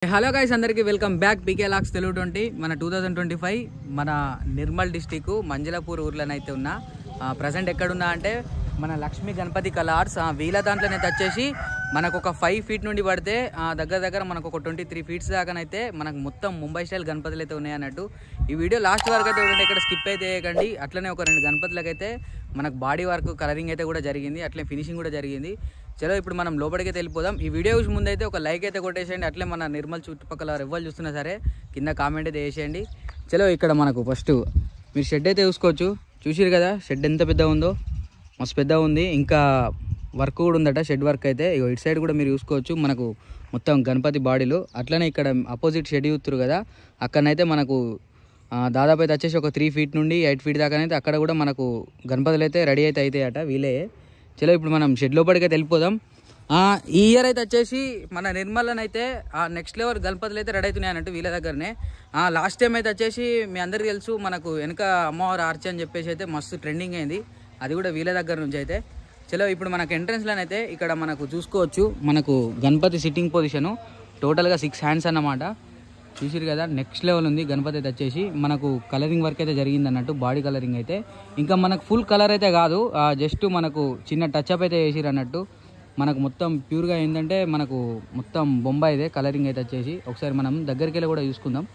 Hello guys, అందరికీ welcome back. పీకే లాక్స్ తెలుగు 20 మన 2025 మన నిర్మల్ డిస్టిక్ మంజలాపూర్ ఊర్లోనైతే ఉన్నా. ప్రజెంట్ ఎక్కడున్నా అంటే మన లక్ష్మీ గణపతి కళా ఆర్ట్స్ వీళ్ళ దాంట్లోనైతే వచ్చేసి మనకు ఒక 5 ఫీట్ నుండి పడితే దగ్గర మనకు ఒక 23 ఫీట్స్ దాకానైతే మనకు మొత్తం ముంబై స్టైల్ గణపతులు అయితే ఉన్నాయన్నట్టు. ఈ వీడియో లాస్ట్ వరకు అయితే చూడండి, ఇక్కడ స్కిప్ అయితే చేయకండి. అట్లనే ఒక 2 గణపతులకైతే మనకు బాడీ వర్క్ కలరింగ్ అయితే కూడా జరిగింది, అట్లే ఫినిషింగ్ కూడా జరిగింది. చలో ఇప్పుడు మనం లోపలికి వెళ్ళిపోదాం. ఈ వీడియో చూసి ముందైతే ఒక లైక్ అయితే కొట్టేసేయండి. అట్లే మన నిర్మల్ చుట్టుపక్కల ఎవరు చూస్తున్నా సరే కింద కామెంట్ అయితే వేసేయండి. చలో ఇక్కడ మనకు ఫస్ట్ మీరు షెడ్ అయితే చూసుకోవచ్చు. చూసిరు కదా షెడ్ ఎంత పెద్ద ఉందో, మస్తు పెద్ద ఉంది. ఇంకా వర్క్ కూడా ఉందట, షెడ్ వర్క్ అయితే. ఇటు సైడ్ కూడా మీరు చూసుకోవచ్చు మనకు మొత్తం గణపతి బాడీలు. అట్లనే ఇక్కడ అపోజిట్ షెడ్ చూస్తురు కదా, అక్కడనైతే మనకు దాదాపు అయితే వచ్చేసి ఒక 3 ఫీట్ నుండి 8 ఫీట్ దాకానైతే అక్కడ కూడా మనకు గణపతులు అయితే రెడీ అయితే అవుతాయట వీళ్ళే. చలో ఇప్పుడు మనం షెడ్ లోపలికి అయితే వెళ్ళిపోదాం. ఈ ఇయర్ అయితే వచ్చేసి మన నిర్మల్లోనైతే నెక్స్ట్ లెవెల్ గణపతులు అయితే రెడీ అవుతున్నాయి అన్నట్టు వీళ్ళ దగ్గరనే. లాస్ట్ టైం అయితే వచ్చేసి మీ అందరికీ తెలుసు మనకు వెనక అమ్మవారు ఆర్చ్ అని చెప్పేసి అయితే మస్తు ట్రెండింగ్ అయింది, అది కూడా వీళ్ళ దగ్గర నుంచి అయితే. చలో ఇప్పుడు మనకు ఎంట్రన్స్లోనైతే ఇక్కడ మనకు చూసుకోవచ్చు మనకు గణపతి సిట్టింగ్ పొజిషను టోటల్గా 6 హ్యాండ్స్ అన్నమాట. చూసిరు కదా నెక్స్ట్ లెవెల్ ఉంది గణపతి అయితే వచ్చేసి. మనకు కలరింగ్ వర్క్ అయితే జరిగింది అన్నట్టు, బాడీ కలరింగ్ అయితే. ఇంకా మనకు ఫుల్ కలర్ అయితే కాదు, జస్ట్ మనకు చిన్న టచ్అప్ అయితే వేసిరు అన్నట్టు. మనకు మొత్తం ప్యూర్గా ఏంటంటే మనకు మొత్తం బొంబాయిదే కలరింగ్ అయితే వచ్చేసి. ఒకసారి మనం దగ్గరికి వెళ్ళి కూడా చూసుకుందాం.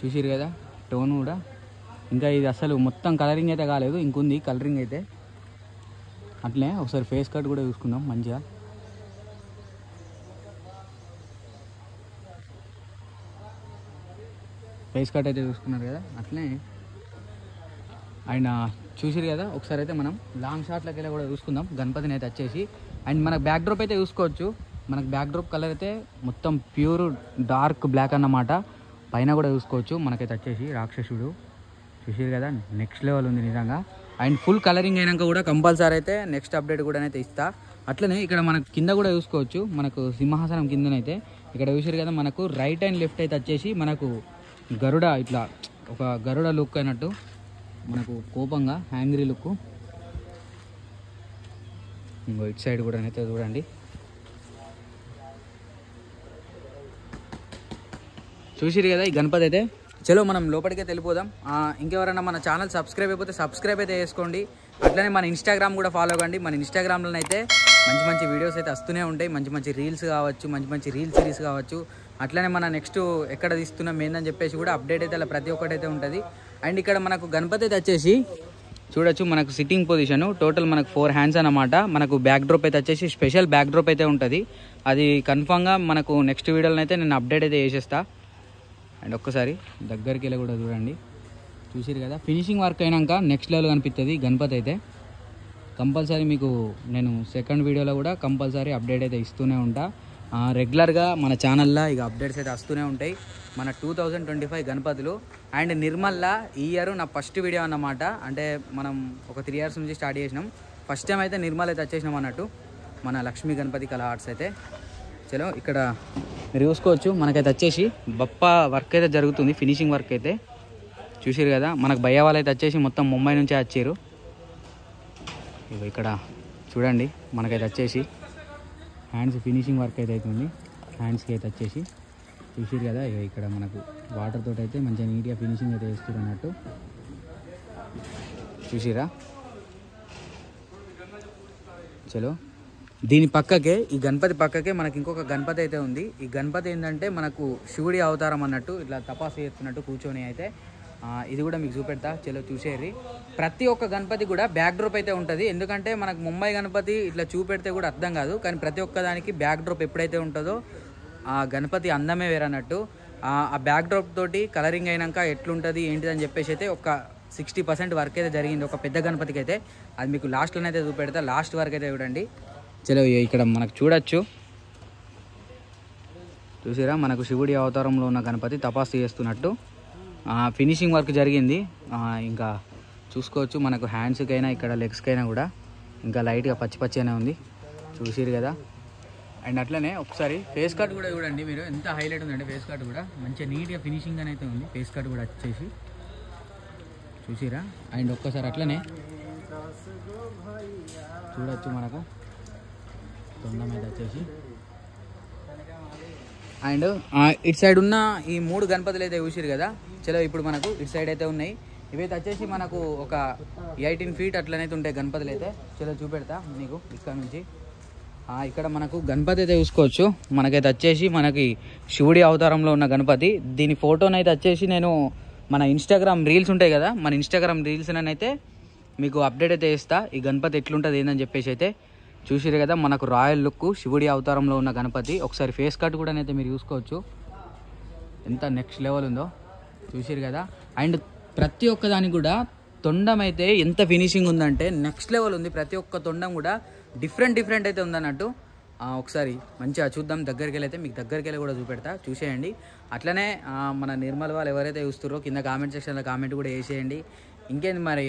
చూసిరు కదా టోన్ కూడా. ఇంకా ఇది అసలు మొత్తం కలరింగ్ అయితే కాలేదు, ఇంకుంది కలరింగ్ అయితే. అట్లే ఒకసారి ఫేస్ కట్ కూడా చూసుకుందాం మంచిగా. ఫేస్ కట్ అయితే చూసుకున్నారు కదా అట్లనే. అండ్ చూసిరు కదా ఒకసారి అయితే మనం లాంగ్ షాట్లకి వెళ్ళి కూడా చూసుకుందాం గణపతిని అయితే వచ్చేసి. అండ్ మనకు బ్యాక్ డ్రాప్ అయితే చూసుకోవచ్చు. మనకు బ్యాక్ డ్రాప్ కలర్ అయితే మొత్తం ప్యూర్ డార్క్ బ్లాక్ అన్నమాట. పైన కూడా చూసుకోవచ్చు మనకైతే వచ్చేసి రాక్షసుడు. చూసిరు కదా నెక్స్ట్ లెవెల్ ఉంది నిజంగా. అండ్ ఫుల్ కలరింగ్ అయినాక కూడా కంపల్సరీ అయితే నెక్స్ట్ అప్డేట్ కూడా అయితే ఇస్తా. అట్లనే ఇక్కడ మనకు కింద కూడా చూసుకోవచ్చు మనకు సింహాసనం కిందనైతే. ఇక్కడ చూసిరు కదా మనకు రైట్ అండ్ లెఫ్ట్ అయితే వచ్చేసి మనకు గరుడ, ఇట్లా ఒక గరుడ లుక్ అయినట్టు మనకు కోపంగా హ్యాంగ్రీ లుక్. ఇంకో ఇటు సైడ్ కూడా అయితే చూడండి. చూసిరు కదా ఈ గణపతి అయితే. చలో మనం లోపలికే వెళ్ళిపోదాం. ఇంకెవరైనా మన ఛానల్ సబ్స్క్రైబ్ అయిపోతే సబ్స్క్రైబ్ అయితే చేసుకోండి. అట్లనే మన ఇన్స్టాగ్రామ్ కూడా ఫాలో కండి. మన ఇన్స్టాగ్రామ్లో అయితే మంచి మంచి వీడియోస్ అయితే వస్తూనే ఉంటాయి, మంచి మంచి రీల్స్ కావచ్చు, మంచి మంచి రీల్ సిరీస్ కావచ్చు. అట్లనే మన నెక్స్ట్ ఎక్కడ తీస్తున్నాం ఏందని చెప్పేసి కూడా అప్డేట్ అయితే అలా ప్రతి ఒక్కటి అయితే ఉంటుంది. అండ్ ఇక్కడ మనకు గణపతి అయితే వచ్చేసి చూడొచ్చు మనకు సిట్టింగ్ పొజిషన్ టోటల్ మనకు 4 హ్యాండ్స్ అన్నమాట. మనకు బ్యాక్ డ్రాప్ అయితే వచ్చేసి స్పెషల్ బ్యాక్ డ్రాప్ అయితే ఉంటుంది. అది కన్ఫామ్గా మనకు నెక్స్ట్ వీడియోలో అయితే నేను అప్డేట్ అయితే చేసేస్తా. అండ్ ఒక్కసారి దగ్గరికి వెళ్ళి కూడా చూడండి. చూసిరు కదా ఫినిషింగ్ వర్క్ అయినాక నెక్స్ట్ లెవెల్ కనిపిస్తుంది గణపతి అయితే. కంపల్సరీ మీకు నేను సెకండ్ వీడియోలో కూడా కంపల్సరీ అప్డేట్ అయితే ఇస్తూనే ఉంటా. రెగ్యులర్గా మన ఛానల్లో ఇక అప్డేట్స్ అయితే వస్తూనే ఉంటాయి. మన 2025 గణపతులు. అండ్ నిర్మల్లా ఈ ఇయర్ నా ఫస్ట్ వీడియో అన్నమాట. అంటే మనం ఒక 3 ఇయర్స్ నుంచి స్టార్ట్ చేసినాం. ఫస్ట్ టైం అయితే నిర్మల్ అయితే వచ్చేసినాం అన్నట్టు మన లక్ష్మీ గణపతి కళా ఆర్ట్స్ అయితే. చలో ఇక్కడ మీరు చూసుకోవచ్చు మనకైతే వచ్చేసి బప్ప వర్క్ అయితే జరుగుతుంది, ఫినిషింగ్ వర్క్ అయితే. చూసిరు కదా మనకు భయ్య వాళ్ళు అయితే వచ్చేసి మొత్తం ముంబై నుంచే వచ్చారు. ఇక్కడ చూడండి మనకైతే వచ్చేసి హ్యాండ్స్ ఫినిషింగ్ వర్క్ అయితే అవుతుంది. హ్యాండ్స్కి అయితే వచ్చేసి చూసిరు కదా ఇక్కడ మనకు వాటర్ తోటి అయితే మంచిగా నీట్గా ఫినిషింగ్ అయితే వేస్తారు అన్నట్టు. చూసిరా. చలో దీని పక్కకే ఈ గణపతి పక్కకే మనకి ఇంకొక గణపతి అయితే ఉంది. ఈ గణపతి ఏంటంటే మనకు శివుడి అవతారం అన్నట్టు, ఇట్లా తపాసు చేస్తున్నట్టు కూర్చొని అయితే. ఇది కూడా మీకు చూపెడతా, చలో చూసేరి. ప్రతి ఒక్క గణపతి కూడా బ్యాక్ డ్రాప్ అయితే ఉంటుంది. ఎందుకంటే మనకు ముంబై గణపతి ఇట్లా చూపెడితే కూడా అర్థం కాదు, కానీ ప్రతి ఒక్క దానికి బ్యాక్ డ్రాప్ ఎప్పుడైతే ఉంటుందో ఆ గణపతి అందమే వేరన్నట్టు. ఆ బ్యాక్ డ్రాప్ తోటి కలరింగ్ అయినాక ఎట్లుంటుంది ఏంటిదని చెప్పేసి అయితే ఒక 60% వర్క్ అయితే జరిగింది ఒక పెద్ద గణపతికి అయితే. అది మీకు లాస్ట్లోనే అయితే చూపెడతా, లాస్ట్ వరకు అయితే చూడండి. చలో ఇక్కడ మనకు చూడొచ్చు. చూసిరా మనకు శివుడి అవతారంలో ఉన్న గణపతి తపాసు చేస్తున్నట్టు ఫినిషింగ్ వర్క్ జరిగింది. ఇంకా చూసుకోవచ్చు మనకు హ్యాండ్స్కైనా ఇక్కడ లెగ్స్కైనా కూడా ఇంకా లైట్గా పచ్చిగానే ఉంది. చూసిరు కదా. అండ్ అట్లనే ఒకసారి ఫేస్ కట్ కూడా చూడండి మీరు, ఎంత హైలైట్ ఉందంటే ఫేస్ కట్ కూడా మంచిగా నీట్గా ఫినిషింగ్ అయితే ఉంది. ఫేస్ కట్ కూడా వచ్చేసి చూసిరా. అండ్ ఒక్కసారి అట్లనే చూడొచ్చు మనకు తొండ మీద వచ్చేసి అండ్ ఇటు సైడ్ ఉన్న ఈ 3 గణపతులు అయితే చూసిరు కదా. చలో ఇప్పుడు మనకు ఇటు సైడ్ అయితే ఉన్నాయి. ఇవైతే వచ్చేసి మనకు ఒక 18 feet అట్లనైతే ఉంటాయి గణపతులు అయితే. చలో చూపెడతా నీకు ఇక్కడ నుంచి. ఇక్కడ మనకు గణపతి అయితే చూసుకోవచ్చు. మనకైతే వచ్చేసి మనకి శివుడి అవతారంలో ఉన్న గణపతి. దీని ఫోటోనైతే వచ్చేసి నేను మన ఇన్స్టాగ్రామ్ రీల్స్ ఉంటాయి కదా, మన ఇన్స్టాగ్రామ్ రీల్స్ అయితే మీకు అప్డేట్ అయితే ఇస్తా. ఈ గణపతి ఎట్లుంటుంది ఏందని చెప్పేసి అయితే చూసిరు కదా. మనకు రాయల్ లుక్ శివుడి అవతారంలో ఉన్న గణపతి. ఒకసారి ఫేస్ కట్ కూడా అయితే మీరు చూసుకోవచ్చు ఎంత నెక్స్ట్ లెవెల్ ఉందో. చూసిరు కదా. అండ్ ప్రతి ఒక్క దానికి కూడా తొండం అయితే ఎంత ఫినిషింగ్ ఉందంటే నెక్స్ట్ లెవెల్ ఉంది. ప్రతి ఒక్క తొండం కూడా డిఫరెంట్ అయితే ఉందన్నట్టు. ఒకసారి మంచిగా చూద్దాం. దగ్గరికి వెళ్ళి అయితే మీకు దగ్గరికి వెళ్ళి కూడా చూపెడతా, చూసేయండి. అట్లనే మన నిర్మల్ వాళ్ళు ఎవరైతే చూస్తారో కింద కామెంట్ సెక్షన్లో కామెంట్ కూడా వేసేయండి. ఇంకేంది మరి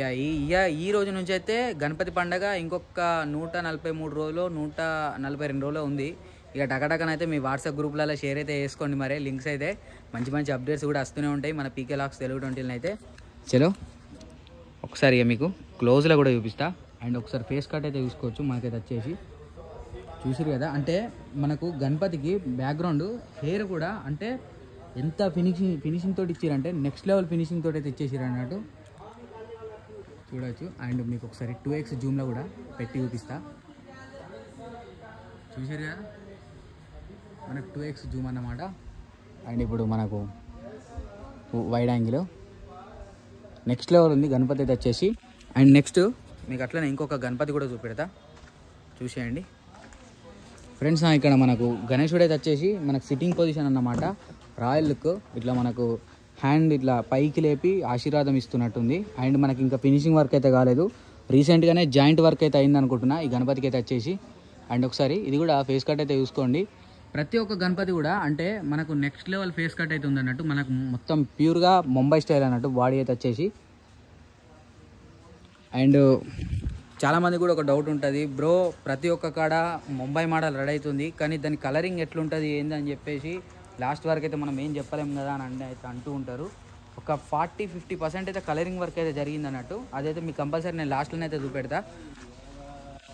ఈ రోజు నుంచి అయితే గణపతి పండగ ఇంకొక 143 రోజులు 142 రోజులు ఉంది. ఇక టకటకనైతే మీ వాట్సాప్ గ్రూప్లలో షేర్ అయితే చేసుకోండి. మరి లింక్స్ అయితే మంచి అప్డేట్స్ కూడా వస్తూనే ఉంటాయి మన పీకే లాక్స్ తెలుగు 20 అయితే. చలో ఒకసారి ఇక మీకు క్లోజ్లో కూడా చూపిస్తా. అండ్ ఒకసారి ఫేస్ కట్ అయితే చూసుకోవచ్చు. మనకైతే వచ్చేసి చూసిరు కదా. అంటే మనకు గణపతికి బ్యాక్గ్రౌండ్ హెయిర్ కూడా అంటే ఎంత ఫినిషింగ్ తోటి ఇచ్చారంటే నెక్స్ట్ లెవెల్ ఫినిషింగ్ తోటి అయితే ఇచ్చేసారు అన్నట్టు చూడవచ్చు. అండ్ మీకు ఒకసారి 2x జూమ్లో కూడా పెట్టి చూపిస్తా. చూసారు కదా మనకు 2x జూమ్ అన్నమాట. అండ్ ఇప్పుడు మనకు వైడ్ యాంగిల్ నెక్స్ట్ లెవెల్ ఉంది గణపతి అయితే వచ్చేసి. అండ్ నెక్స్ట్ మీకు అట్లనే ఇంకొక గణపతి కూడా చూపెడతా, చూసేయండి ఫ్రెండ్స్. ఇక్కడ మనకు గణేశుడు అయితే వచ్చేసి మనకు సిట్టింగ్ పొజిషన్ అన్నమాట. రాయల్ లుక్ ఇట్లా మనకు హ్యాండ్ ఇట్లా పైకి లేపి ఆశీర్వాదం ఇస్తున్నట్టుంది. అండ్ మనకి ఇంకా ఫినిషింగ్ వర్క్ అయితే కాలేదు, రీసెంట్గానే జాయింట్ వర్క్ అయితే అయింది అనుకుంటున్నా ఈ గణపతికి అయితే వచ్చేసి. అండ్ ఒకసారి ఇది కూడా ఫేస్ కట్ అయితే చూసుకోండి. ప్రతి ఒక్క గణపతి కూడా అంటే మనకు నెక్స్ట్ లెవెల్ ఫేస్ కట్ అయితే ఉందన్నట్టు. మనకు మొత్తం ప్యూర్గా ముంబై స్టైల్ అన్నట్టు బాడీ అయితే వచ్చేసి. అండ్ చాలామంది కూడా ఒక డౌట్ ఉంటుంది, బ్రో ప్రతి ఒక్క కాడ ముంబై మోడల్ రెడీ అవుతుంది కానీ దాని కలరింగ్ ఎట్లుంటుంది ఏందని చెప్పేసి లాస్ట్ వరకు అయితే మనం ఏం చెప్పలేము కదా అని అయితే అంటూ ఉంటారు. ఒక 40-50% అయితే కలరింగ్ వర్క్ అయితే జరిగింది అన్నట్టు. అదైతే మీకు కంపల్సరీ నేను లాస్ట్లోనే అయితే చూపెడతా.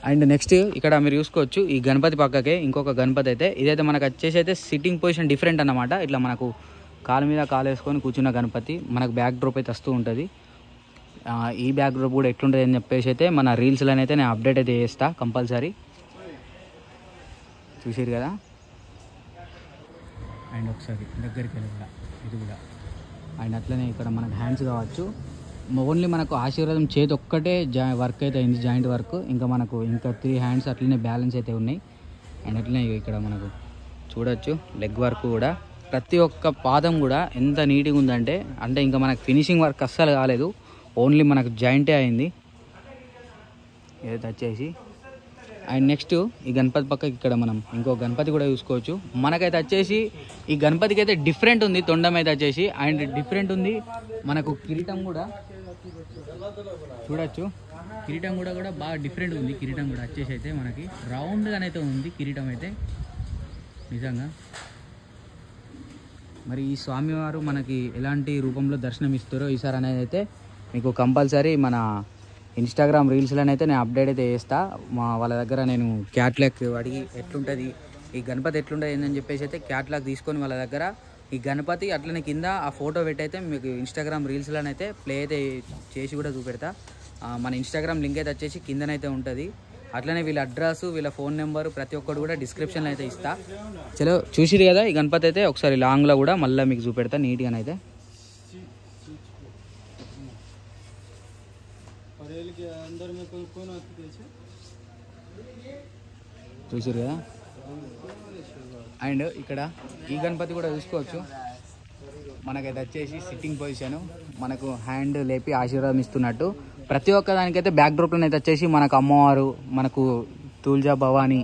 అండ్ నెక్స్ట్ ఇక్కడ మీరు చూసుకోవచ్చు ఈ గణపతి పక్కకే ఇంకొక గణపతి అయితే. ఇదైతే మనకు వచ్చేసి అయితే సిట్టింగ్ పొజిషన్ డిఫరెంట్ అన్నమాట. ఇట్లా మనకు కాలు మీద కాలు వేసుకొని కూర్చున్న గణపతి. మనకు బ్యాక్ డ్రాప్ అయితే వస్తూ ఉంటుంది. ఈ బ్యాక్ డ్రాప్ కూడా ఎట్లుంటుంది అని చెప్పేసి అయితే మన రీల్స్లోనే అయితే నేను అప్డేట్ అయితే చేస్తా కంపల్సరీ. చూసారు కదా. అండ్ ఒకసారి దగ్గరికి వెళ్ళి కూడా ఇది కూడా. అండ్ అట్లనే ఇక్కడ మనకు హ్యాండ్స్ కావచ్చు. ఓన్లీ మనకు ఆశీర్వాదం చేతి ఒక్కటే వర్క్ అయితే అయింది, జాయింట్ వర్క్. ఇంకా మనకు ఇంకా 3 హ్యాండ్స్ అట్లనే బ్యాలెన్స్ అయితే ఉన్నాయి. అండ్ అట్లనే ఇక్కడ మనకు చూడొచ్చు లెగ్ వర్క్ కూడా. ప్రతి ఒక్క పాదం కూడా ఎంత నీట్గా ఉందంటే అంటే ఇంకా మనకు ఫినిషింగ్ వర్క్ అస్సలు కాలేదు, ఓన్లీ మనకు జాయింటే అయింది ఏదైతే వచ్చేసి. అండ్ నెక్స్ట్ ఈ గణపతి పక్కకి ఇక్కడ మనం ఇంకో గణపతి కూడా చూసుకోవచ్చు. మనకైతే వచ్చేసి ఈ గణపతికి అయితే డిఫరెంట్ ఉంది తొండం అయితే వచ్చేసి. అండ్ డిఫరెంట్ ఉంది మనకు కిరీటం కూడా చూడొచ్చు. కిరీటం కూడా బాగా డిఫరెంట్ ఉంది. కిరీటం కూడా వచ్చేసి అయితే మనకి రౌండ్గానైతే ఉంది కిరీటం అయితే నిజంగా. మరి ఈ స్వామివారు మనకి ఎలాంటి రూపంలో దర్శనం ఇస్తారో ఈసారి అనేది అయితే మీకు కంపల్సరీ మన ఇన్స్టాగ్రామ్ రీల్స్లోనైతే నేను అప్డేట్ అయితే చేస్తా. వాళ్ళ దగ్గర నేను క్యాట్లాగ్ అడిగి ఎట్లుంటుంది ఈ గణపతి ఎట్లుంటుంది ఏందని చెప్పేసి అయితే క్యాట్లాగ్ తీసుకొని వాళ్ళ దగ్గర ఈ గణపతి అట్లనే కింద ఆ ఫోటో పెట్టి అయితే మీకు ఇన్స్టాగ్రామ్ రీల్స్లోనైతే ప్లే అయితే చేసి కూడా చూపెడతా. మన ఇన్స్టాగ్రామ్ లింక్ అయితే వచ్చేసి కిందనైతే ఉంటుంది. అట్లనే వీళ్ళ అడ్రస్ వీళ్ళ ఫోన్ నెంబర్ ప్రతి ఒక్కటి కూడా డిస్క్రిప్షన్లో అయితే ఇస్తా. చలో చూసిరు కదా ఈ గణపతి అయితే. ఒకసారి లాంగ్లో కూడా మళ్ళీ మీకు చూపెడతా నీట్గానైతే. చూసారు కదా. అండ్ ఇక్కడ ఈ గణపతి కూడా చూసుకోవచ్చు. మనకైతే వచ్చేసి సిట్టింగ్ పొజిషన్, మనకు హ్యాండ్ లేపి ఆశీర్వాదం ఇస్తున్నట్టు. ప్రతి ఒక్క దానికైతే బ్యాక్ డ్రాప్లో అయితే వచ్చేసి మనకు అమ్మవారు, మనకు తుల్జా భవాని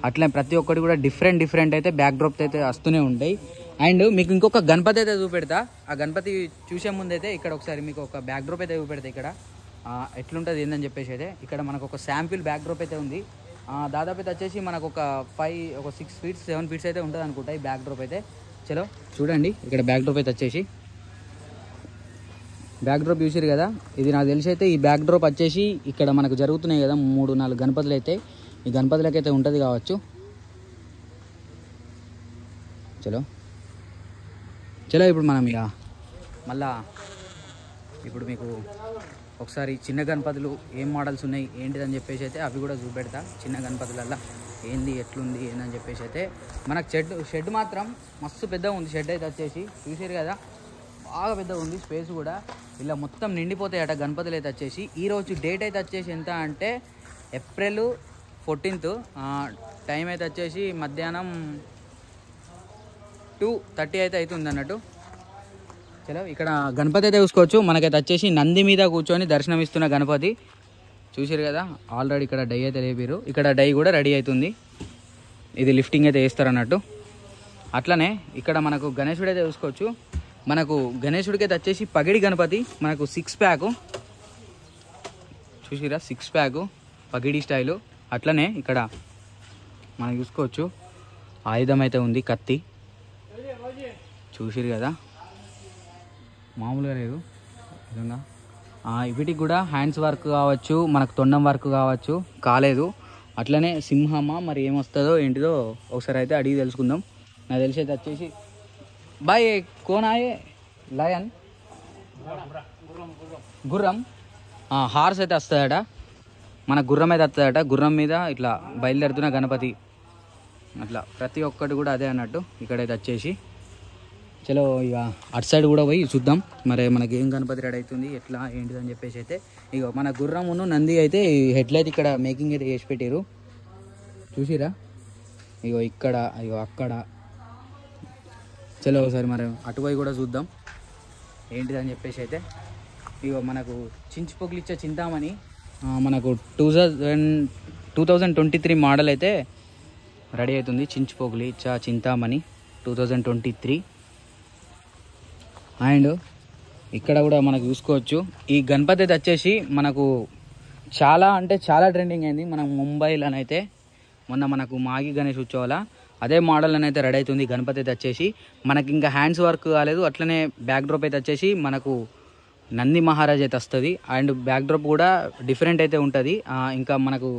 అట్లనే ప్రతి ఒక్కటి కూడా డిఫరెంట్ అయితే బ్యాక్ డ్రాప్ అయితే వస్తూనే ఉంటాయి. అండ్ మీకు ఇంకొక గణపతి అయితే చూపెడతా. ఆ గణపతి చూసే ముందైతే ఇక్కడ ఒకసారి మీకు ఒక బ్యాక్ డ్రాప్ అయితే చూపెడతా. ఇక్కడ ఎట్లుంటుంది ఏందని చెప్పేసి అయితే ఇక్కడ మనకు ఒక శాంపిల్ బ్యాక్ డ్రాప్ అయితే ఉంది. దాదాపు అయితే వచ్చేసి మనకు ఒక 6 feet 7 feet అయితే ఉంటుంది అనుకుంటా ఈ బ్యాక్ డ్రాప్ అయితే. చలో చూడండి ఇక్కడ బ్యాక్ డ్రాప్ అయితే వచ్చేసి బ్యాక్ డ్రాప్ చూసారు కదా. ఇది నాకు తెలిసి అయితే ఈ బ్యాక్ డ్రాప్ వచ్చేసి ఇక్కడ మనకు జరుగుతున్నాయి కదా 3-4 గణపతులు అయితే ఈ గణపతులకైతే ఉంటుంది కావచ్చు. చలో చలో ఇప్పుడు మనం ఇక మళ్ళా ఇప్పుడు మీకు ఒకసారి చిన్న గణపతులు ఏం మోడల్స్ ఉన్నాయి ఏంటిదని చెప్పేసి అయితే అవి కూడా చూపెడతా. చిన్న గణపతులల్లో ఏంది ఎట్లుంది ఏందని చెప్పేసి అయితే మనకు షెడ్ మాత్రం మస్తు పెద్దగా ఉంది. షెడ్ అయితే వచ్చేసి చూసారు కదా, బాగా పెద్దగా ఉంది. స్పేస్ కూడా ఇలా మొత్తం నిండిపోతాయట గణపతులు అయితే వచ్చేసి. ఈరోజు డేట్ అయితే వచ్చేసి ఎంత అంటే April 14th. టైం అయితే వచ్చేసి మధ్యాహ్నం 2:30 అయితే అవుతుంది అన్నట్టు. చలో ఇక్కడ గణపతి అయితే చూసుకోవచ్చు. మనకైతే వచ్చేసి నంది మీద కూర్చొని దర్శనం ఇస్తున్న గణపతి చూసారు కదా. ఆల్రెడీ ఇక్కడ డై అయితే లేపారు. ఇక్కడ డై కూడా రెడీ అవుతుంది. ఇది లిఫ్టింగ్ అయితే వేస్తారు అన్నట్టు. అట్లనే ఇక్కడ మనకు గణేశుడు అయితే చూసుకోవచ్చు. మనకు గణేశుడికి అయితే వచ్చేసి పగిడి గణపతి మనకు 6 ప్యాక్ చూసిరా, 6 ప్యాక్ పగిడి స్టైలు. అట్లనే ఇక్కడ మనం చూసుకోవచ్చు ఆయుధం అయితే ఉంది, కత్తి చూసిరు కదా, మామూలుగా లేదు విధంగా. వీటికి కూడా హ్యాండ్స్ వర్క్ కావచ్చు, మనకు తొండం వర్క్ కావచ్చు, కాలేదు. అట్లనే సింహమ్మ మరి ఏమొస్తుందో ఏంటిదో ఒకసారి అయితే అడిగి తెలుసుకుందాం. నాకు తెలిసి అయితే వచ్చేసి బాయ్ కోనాయే లయన్ గుర్రం హార్స్ అయితే వస్తుందట. మన గుర్రం అయితే వస్తుందట. గుర్రం మీద ఇట్లా బయలుదేరుతున్న గణపతి అట్లా ప్రతి ఒక్కటి కూడా అదే అన్నట్టు. ఇక్కడైతే వచ్చేసి చలో ఇక అటు సైడ్ కూడా పోయి చూద్దాం మరి మనకి ఏం గణపతి రెడీ అవుతుంది ఎట్లా ఏంటిది అని చెప్పేసి అయితే. ఇక మన గుర్రం ఉన్న నంది అయితే హెడ్లు అయితే ఇక్కడ మేకింగ్ అయితే చేసి పెట్టారు చూసిరా. ఇగో ఇక్కడ ఇగో అక్కడ. చలో ఒకసారి మరి అటువైపు కూడా చూద్దాం ఏంటిది అని చెప్పేసి అయితే. ఇగో మనకు చించుపొగిలిచ్చే చింతామణి మనకు 2023 మోడల్ అయితే రెడీ అవుతుంది. చించుపొగిలి ఇచ్చా చింతామణి 2023. అండ్ ఇక్కడ కూడా మనకు చూసుకోవచ్చు ఈ గణపతి అయితే వచ్చేసి మనకు చాలా అంటే చాలా ట్రెండింగ్ అయింది. మనం ముంబైలోనైతే మొన్న మనకు మాగి గణేష్ ఉత్సవాల అదే మోడల్లోనైతే రెడీ అవుతుంది గణపతి అయితే వచ్చేసి. మనకి ఇంకా హ్యాండ్స్ వర్క్ కాలేదు. అట్లనే బ్యాక్ డ్రాప్ అయితే వచ్చేసి మనకు నంది మహారాజ్ అయితే వస్తుంది. అండ్ బ్యాక్ డ్రాప్ కూడా డిఫరెంట్ అయితే ఉంటుంది. ఇంకా మనకు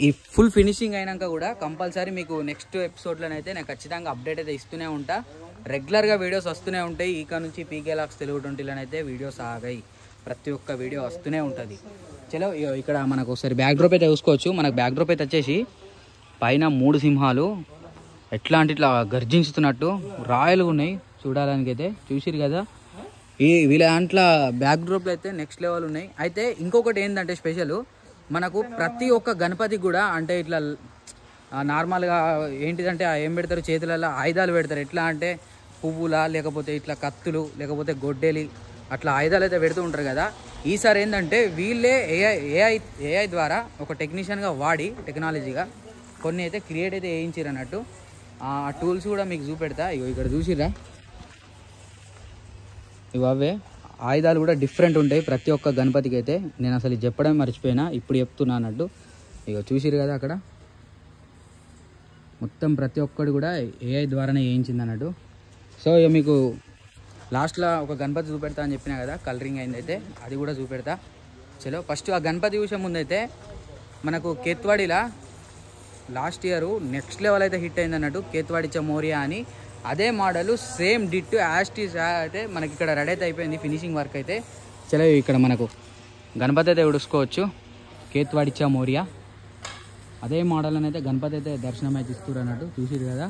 ఈ ఫుల్ ఫినిషింగ్ అయినాక కూడా కంపల్సరీ మీకు నెక్స్ట్ ఎపిసోడ్లోనైతే నేను ఖచ్చితంగా అప్డేట్ అయితే ఇస్తూనే ఉంటా. రెగ్యులర్గా వీడియోస్ వస్తూనే ఉంటాయి. ఇక నుంచి పీకే లాక్స్ తెలుగు 20లోనైతే వీడియోస్ ఆగాయి. ప్రతి ఒక్క వీడియో వస్తూనే ఉంటుంది. చలో ఇక్కడ మనకు ఒకసారి బ్యాక్ డ్రాప్ అయితే చూసుకోవచ్చు. మనకు బ్యాక్ డ్రాప్ అయితే వచ్చేసి పైన 3 సింహాలు ఎట్లా అంటే ఇట్లా గర్జించుతున్నట్టు రాయలుగా ఉన్నాయి చూడడానికి అయితే చూసిరు కదా. వీళ్ళ దాంట్లో బ్యాక్ డ్రాప్లు అయితే నెక్స్ట్ లెవెల్ ఉన్నాయి. అయితే ఇంకొకటి ఏంటంటే స్పెషల్ మనకు ప్రతి ఒక్క గణపతి కూడా అంటే ఇట్లా నార్మల్గా ఏంటిదంటే ఏం పెడతారు చేతులలో ఆయుధాలు పెడతారు. ఎట్లా అంటే పువ్వుల లేకపోతే ఇట్లా కత్తులు లేకపోతే గొడ్డెలి అట్లా ఆయుధాలు అయితే పెడుతూ ఉంటారు కదా. ఈసారి ఏంటంటే వీళ్ళే ఏఐ ద్వారా ఒక టెక్నీషియన్గా వాడి టెక్నాలజీగా కొన్ని అయితే క్రియేట్ అయితే వేయించారు అన్నట్టు. ఆ టూల్స్ కూడా మీకు చూపెడతా. ఇగో ఇక్కడ చూసిరా, ఇవి అవే ఆయుధాలు కూడా డిఫరెంట్ ఉంటాయి ప్రతి ఒక్క గణపతికి అయితే. నేను అసలు చెప్పడం మర్చిపోయినా, ఇప్పుడు చెప్తున్నా అన్నట్టు. ఇక చూసిరు కదా అక్కడ మొత్తం ప్రతి ఒక్కటి కూడా ఏఐ ద్వారానే వేయించింది అన్నట్టు. సో ఇక మీకు లాస్ట్లో ఒక గణపతి చూపెడతా అని చెప్పినా కదా, కలరింగ్ అయిందైతే అది కూడా చూపెడతా. చలో ఫస్ట్ ఆ గణపతి విషయం ముందైతే మనకు కేత్వాడిలా లాస్ట్ ఇయర్ నెక్స్ట్ లెవెల్ అయితే హిట్ అయింది అన్నట్టు. కేత్వాడిచ్చ మోరియా అని అదే మోడల్ సేమ్ డిట్ యాస్టీస్ అయితే మనకి ఇక్కడ రెడీ అయితే అయిపోయింది ఫినిషింగ్ వర్క్ అయితే. చలో ఇక్కడ మనకు గణపతి అయితే ఉడుచుకోవచ్చు. కేత్వాడిచ్చ మోరియా అదే మోడల్ అని అయితే గణపతి అయితే దర్శనం అయితే ఇస్తారు అన్నట్టు చూసిరు కదా.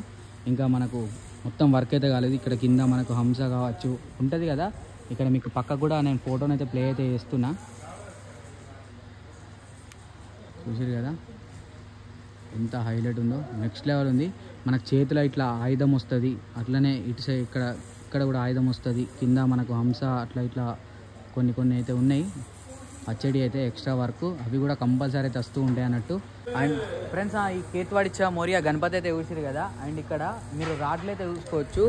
ఇంకా మనకు మొత్తం వర్క్ అయితే కాలేదు. ఇక్కడ కింద మనకు హంస కావచ్చు ఉంటుంది కదా. ఇక్కడ మీకు పక్క కూడా నేను ఫోటోని అయితే ప్లే అయితే చేస్తున్నా చూసిరు కదా ఎంత హైలైట్ ఉందో. నెక్స్ట్ లెవెల్ ఉంది. మనకు చేతిలో ఇట్లా ఆయుధం వస్తుంది. అట్లనే ఇటు సైడ్ ఇక్కడ కూడా ఆయుధం వస్తుంది. కింద మనకు హంస అట్లా ఇట్లా కొన్ని అయితే ఉన్నాయి. అచ్చడి అయితే ఎక్స్ట్రా వర్క్ అవి కూడా కంపల్సరీ అయితే వస్తూ ఉంటాయి అన్నట్టు. అండ్ ఫ్రెండ్స్ ఈ కేత్వాడిచ్చ మోరియా గణపతి అయితే చూసిరు కదా. అండ్ ఇక్కడ మీరు రాడ్లు అయితే చూసుకోవచ్చు.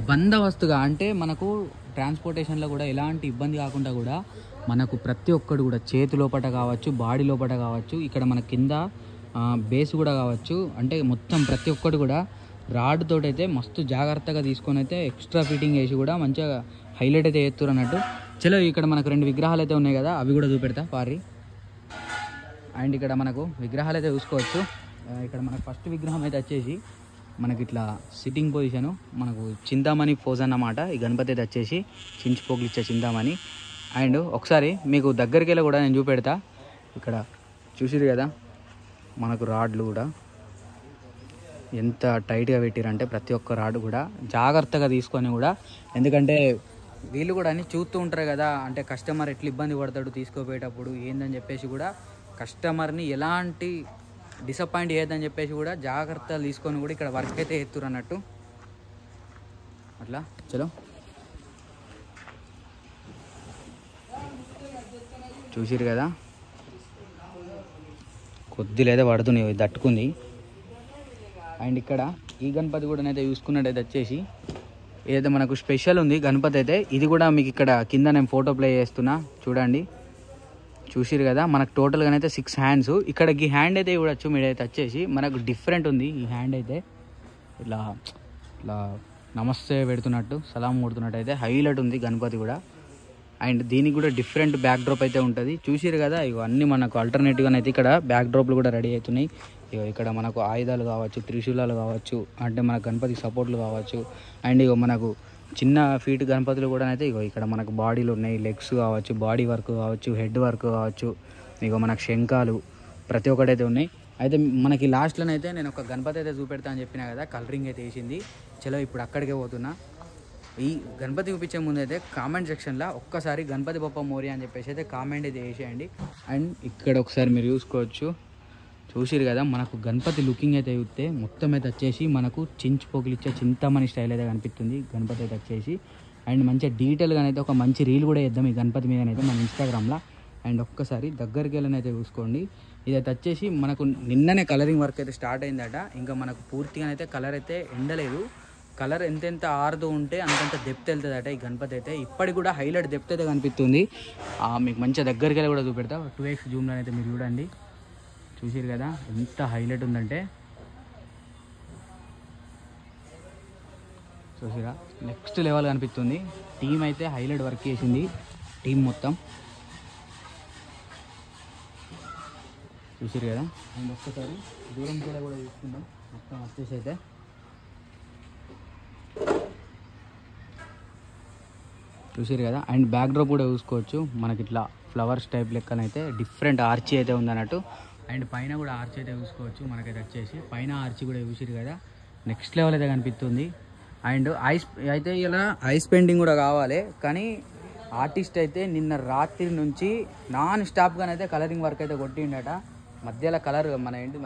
బందోబస్తుగా అంటే మనకు ట్రాన్స్పోర్టేషన్లో కూడా ఎలాంటి ఇబ్బంది కాకుండా కూడా మనకు ప్రతి ఒక్కటి కూడా చేతి లోపట కావచ్చు, బాడీ లోపట కావచ్చు, ఇక్కడ మన కింద బేస్ కూడా కావచ్చు, అంటే మొత్తం ప్రతి ఒక్కటి కూడా రాడ్ తోటి అయితే మస్తు జాగ్రత్తగా తీసుకొని అయితే ఎక్స్ట్రా ఫిట్టింగ్ వేసి కూడా మంచిగా హైలైట్ అయితే చేస్తారు అన్నట్టు. చలో ఇక్కడ మనకు 2 విగ్రహాలు అయితే ఉన్నాయి కదా, అవి కూడా చూపెడతా పారి. అండ్ ఇక్కడ మనకు విగ్రహాలు అయితే చూసుకోవచ్చు. ఇక్కడ మనకు ఫస్ట్ విగ్రహం అయితే వచ్చేసి మనకి ఇట్లా సిట్టింగ్ పొజిషను మనకు చింతామణి పోజ్ అన్నమాట. ఈ గణపతి అయితే వచ్చేసి చించుపోగిలిచ్చే చింతామణి. అండ్ ఒకసారి మీకు దగ్గరికి వెళ్ళి కూడా నేను చూపెడతా. ఇక్కడ చూసిరు కదా మనకు రాడ్లు కూడా ఎంత టైట్గా పెట్టిరంటే ప్రతి ఒక్క రాడ్ కూడా జాగ్రత్తగా తీసుకొని కూడా, ఎందుకంటే వీళ్ళు కూడా అన్ని చూస్తూ ఉంటారు కదా, అంటే కస్టమర్ ఎట్లా ఇబ్బంది పడతాడు తీసుకోపోయేటప్పుడు ఏందని చెప్పేసి కూడా కస్టమర్ని ఎలాంటి డిసప్పాయింట్ చేయొద్దని చెప్పేసి కూడా జాగ్రత్తలు తీసుకొని కూడా ఇక్కడ వర్క్ అయితే ఎత్తురు అన్నట్టు. అట్లా చలో చూసిరు కదా కొద్దిలేదే పడుతున్నాయి దట్టుకుంది. అండ్ ఇక్కడ ఈ గణపతి కూడా అయితే చూసుకున్నట్టయితే వచ్చేసి ఏదైతే మనకు స్పెషల్ ఉంది గణపతి అయితే, ఇది కూడా మీకు ఇక్కడ కింద నేను ఫోటో ప్లే చేస్తున్నా చూడండి. చూసిరు కదా మనకు టోటల్గా అయితే 6 హ్యాండ్స్. ఇక్కడ ఈ హ్యాండ్ అయితే చూడొచ్చు మీరు అయితే వచ్చేసి మనకు డిఫరెంట్ ఉంది. ఈ హ్యాండ్ అయితే ఇట్లా ఇట్లా నమస్తే పెడుతున్నట్టు సలాం కొడుతున్నట్టు అయితే హైలైట్ ఉంది గణపతి కూడా. అండ్ దీనికి కూడా డిఫరెంట్ బ్యాక్ డ్రాప్ అయితే ఉంటుంది. చూసిరు కదా ఇవన్నీ మనకు ఆల్టర్నేటివ్గా అయితే ఇక్కడ బ్యాక్ డ్రాప్లు కూడా రెడీ అవుతున్నాయి. ఇక్కడ మనకు ఆయుధాలు కావచ్చు, త్రిశూలాలు కావచ్చు, అంటే మన గణపతి సపోర్ట్లు కావచ్చు. అండ్ మనకు చిన్న ఫీట్ గణపతులు కూడా అయితే ఇక్కడ మనకు బాడీలు ఉన్నాయి, లెగ్స్ కావచ్చు, బాడీ వర్క్ కావచ్చు, హెడ్ వర్క్ కావచ్చు, మనకు శంఖాలు ప్రతి ఒక్కటి అయితే ఉన్నాయి. అయితే మనకి లాస్ట్లోనైతే నేను ఒక గణపతి అయితే చూపెడతా అని చెప్పినా కదా, కలరింగ్ అయితే వేసింది. చలో ఇప్పుడు అక్కడికే పోతున్నా. ఈ గణపతి చూపించే ముందు అయితే కామెంట్ సెక్షన్లో ఒక్కసారి గణపతి బప్ప మోరియా అని చెప్పేసి అయితే కామెంట్ అయితే వేసేయండి. అండ్ ఇక్కడ ఒకసారి మీరు చూసుకోవచ్చు, చూసిరు కదా మనకు గణపతి లుకింగ్ అయితే చూస్తే మొత్తం అయితే వచ్చేసి మనకు చించు పోగిలిచ్చే చింతామణి స్టైల్ అయితే కనిపిస్తుంది గణపతి అయితే వచ్చేసి. అండ్ మంచిగా డీటెయిల్గా అయితే ఒక మంచి రీల్ కూడా వేద్దాం ఈ గణపతి మీదనైతే మన ఇన్స్టాగ్రామ్లో. అండ్ ఒక్కసారి దగ్గరికి వెళ్ళనైతే చూసుకోండి. ఇదైతే వచ్చేసి మనకు నిన్ననే కలరింగ్ వర్క్ అయితే స్టార్ట్ అయిందట. ఇంకా మనకు పూర్తిగా అయితే కలర్ అయితే ఎండలేదు. కలర్ ఎంతెంత ఆరుతూ ఉంటే అంతంత డెప్త్ వెళ్తుందట ఈ గణపతి అయితే. ఇప్పటికి కూడా హైలైట్ డెప్త్ అయితే కనిపిస్తుంది. మీకు మంచిగా దగ్గరికి వెళ్ళి కూడా చూపెడతా. 2x జూమ్లో అయితే మీరు చూడండి. చూసిరు కదా ఎంత హైలైట్ ఉందంటే, చూసిరా నెక్స్ట్ లెవెల్ కనిపిస్తుంది. టీం అయితే హైలైట్ వర్క్ చేసింది టీం మొత్తం. చూసిరు కదా. అండ్ ఒక్కసారి దూరం కూడా చూసుకుందాం మొత్తం వచ్చేసి అయితే. చూసిరు కదా. అండ్ బ్యాక్ డ్రాప్ కూడా చూసుకోవచ్చు మనకి ఇట్లా ఫ్లవర్స్ టైప్ లెక్కనైతే డిఫరెంట్ ఆర్చీ అయితే ఉందన్నట్టు. అండ్ పైన కూడా ఆర్చ్ అయితే చూసుకోవచ్చు మనకైతే వచ్చేసి. పైన ఆర్చ్ కూడా చూసిరు కదా నెక్స్ట్ లెవెల్ అయితే కనిపిస్తుంది. అండ్ ఐస్ అయితే ఇలా ఐస్ పెయింటింగ్ కూడా కావాలి, కానీ ఆర్టిస్ట్ అయితే నిన్న రాత్రి నుంచి నాన్ స్టాప్గానైతే కలరింగ్ వర్క్ అయితే కొట్టిండట. మధ్యలో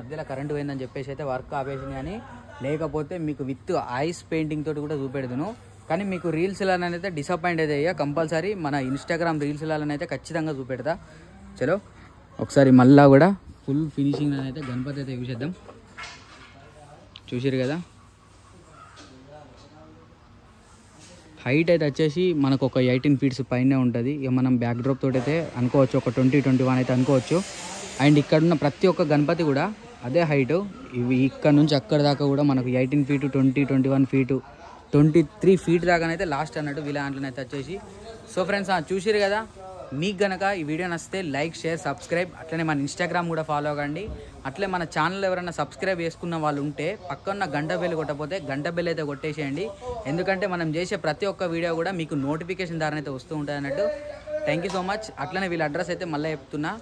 మధ్యలో కరెంటు పోయిందని చెప్పేసి అయితే వర్క్ ఆపేసింది. కానీ లేకపోతే మీకు విత్ ఐస్ పెయింటింగ్ తోటి కూడా చూపెడుతును. కానీ మీకు రీల్స్లనైతే డిసప్పాయింట్ అయితే అయ్యా. కంపల్సరీ మన ఇన్స్టాగ్రామ్ రీల్స్లనైతే ఖచ్చితంగా చూపెడతా. చలో ఒకసారి మళ్ళా కూడా ఫుల్ ఫినిషింగ్ అయితే గణపతి అయితే చూసేద్దాం. చూసిరు కదా హైట్ అయితే వచ్చేసి మనకు ఒక 18 ఫీట్స్ పైనే ఉంటుంది. ఇక మనం బ్యాక్ డ్రాప్ తోటి అయితే అనుకోవచ్చు ఒక 20-21 అయితే అనుకోవచ్చు. అండ్ ఇక్కడ ఉన్న ప్రతి ఒక్క గణపతి కూడా అదే హైటు. ఇవి ఇక్కడ నుంచి అక్కడ దాకా కూడా మనకు 18 ఫీటు, 20-21 ఫీటు, 23 ఫీట్ దాకానైతే లాస్ట్ అన్నట్టు వీళ్ళ దాంట్లోనైతే వచ్చేసి. సో ఫ్రెండ్స్ చూసిరు కదా, మీకు గనక ఈ వీడియో నచ్చితే లైక్, షేర్, సబ్స్క్రైబ్, అట్లనే మన ఇన్స్టాగ్రామ్ కూడా ఫాలో అవ్వండి. అట్లే మన ఛానల్ ఎవరైనా సబ్స్క్రైబ్ చేసుకున్న వాళ్ళు ఉంటే పక్కన గంట బెల్ కొట్టకపోతే గంట బెల్ అయితే కొట్టేసేయండి. ఎందుకంటే మనం చేసే ప్రతి ఒక్క వీడియో కూడా మీకు నోటిఫికేషన్ ద్వారా అయితే వస్తూ ఉంటుంది అన్నట్టు. Thank you so much. అట్లనే వీళ్ళ అడ్రస్ అయితే మళ్ళీ చెప్తున్నా,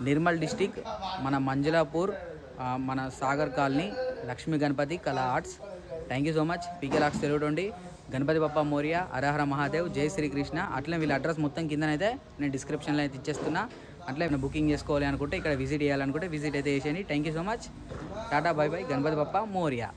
నిర్మల్ డిస్టిక్, మన మంజులాపూర్, మన Sagar colony, Lakshmi Ganapathi Kala arts. Thank you so much. PK locks తెలుగుండి. గణపతి బప్ప మోరియా, హరహర మహాదేవ్, జై శ్రీకృష్ణ. అట్లే వీళ్ళ అడ్రస్ మొత్తం కిందనైతే నేను డిస్క్రిప్షన్లో అయితే ఇచ్చేస్తున్నా. అట్లే బుకింగ్ చేసుకోవాలి అనుకుంటే, ఇక్కడ విజిట్ చేయాలనుకుంటే విజిట్ అయితే చేసేయండి. Thank you so much. Tata, bye bye. Ganapati Bappa Morya.